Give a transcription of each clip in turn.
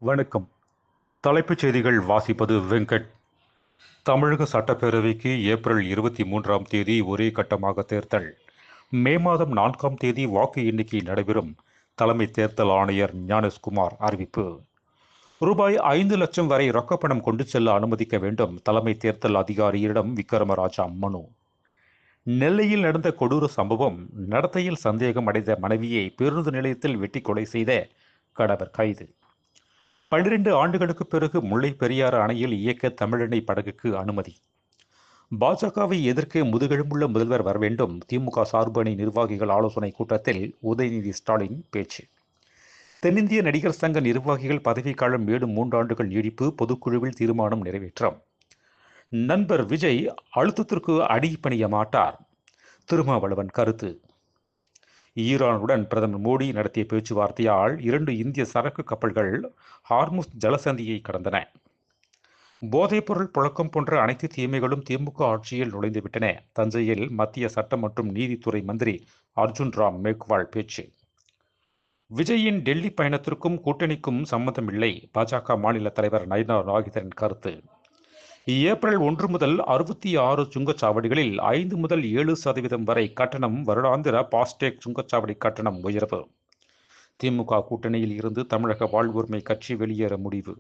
வணக்கம். தலைப்புச் செய்திகள் வாசிப்பது வெங்கட். தமிழக சட்டப்பேரவைக்கு ஏப்ரல் 23ஆம் தேதி ஒரே கட்டமாக தேர்தல். மே மாதம் 4ஆம் தேதி வாக்கு எண்ணிக்கை நடைபெறும். தலைமை தேர்தல் ஆணையர் ஞானேஷ்குமார் அறிவிப்பு. ரூபாய் 5 லட்சம் வரை ரொக்கப்பணம் கொண்டு செல்ல அனுமதிக்க வேண்டும். தலைமை தேர்தல் அதிகாரியிடம் விக்ரமராஜா மனு. நெல்லையில் நடந்த கொடூர சம்பவம். நடத்தையில் சந்தேகம் அடைந்த மனைவியை பேருந்து நிலையத்தில் வெட்டி கொலை செய்த கணவர் கைது. 12 ஆண்டுகளுக்கு பிறகு முல்லை பெரியாறு அணையில் இயக்க தமிழெண்ணெய் படகுக்கு அனுமதி. பாஜகவை எதிர்க்க முதுகெலும்புள்ள முதல்வர் வர வேண்டும். திமுக சார்பு அணி நிர்வாகிகள் ஆலோசனை கூட்டத்தில் உதயநிதி ஸ்டாலின் பேச்சு. தென்னிந்திய நடிகர் சங்க நிர்வாகிகள் பதவிக்காலம் மேலும் 3 ஆண்டுகள் நீடிப்பு. பொதுக்குழுவில் தீர்மானம் நிறைவேற்றம். நண்பர் விஜய் அழுத்தத்திற்கு அடிபணிய மாட்டார். திருமாவளவன் கருத்து. ஈரானுடன் பிரதமர் மோடி நடத்திய பேச்சுவார்த்தையால் 2 இந்திய சரக்கு கப்பல்கள் ஹார்முஸ் ஜலசந்தியை கடந்தன. போதைப்பொருள் புழக்கம் போன்ற அனைத்து தீமைகளும் திமுக ஆட்சியில் நுழைந்துவிட்டன. தஞ்சையில் மத்திய சட்டம் மற்றும் நீதித்துறை மந்திரி அர்ஜுன் ராம் மேக்வால் பேச்சு. விஜயின் டெல்லி பயணத்திற்கும் கூட்டணிக்கும் சம்மந்தமில்லை. பாஜக மாநில தலைவர் நயினார் நாகேந்திரன் கருத்து. ஏப்ரல் 1 முதல் 66 சுங்கச்சாவடிகளில் 5 முதல் 7% வரை கட்டணம். வருடாந்திர பாஸ்டேக் சுங்கச்சாவடி கட்டணம் உயர்வு. திமுக கூட்டணியில் இருந்து தமிழக வாழ்வுரிமை கட்சி வெளியேற முடிவு.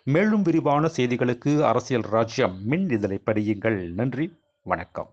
மேலும் விரிவான செய்திகளுக்கு அரசியல் ராஜ்யம் மின் இதழை படியுங்கள். நன்றி, வணக்கம்.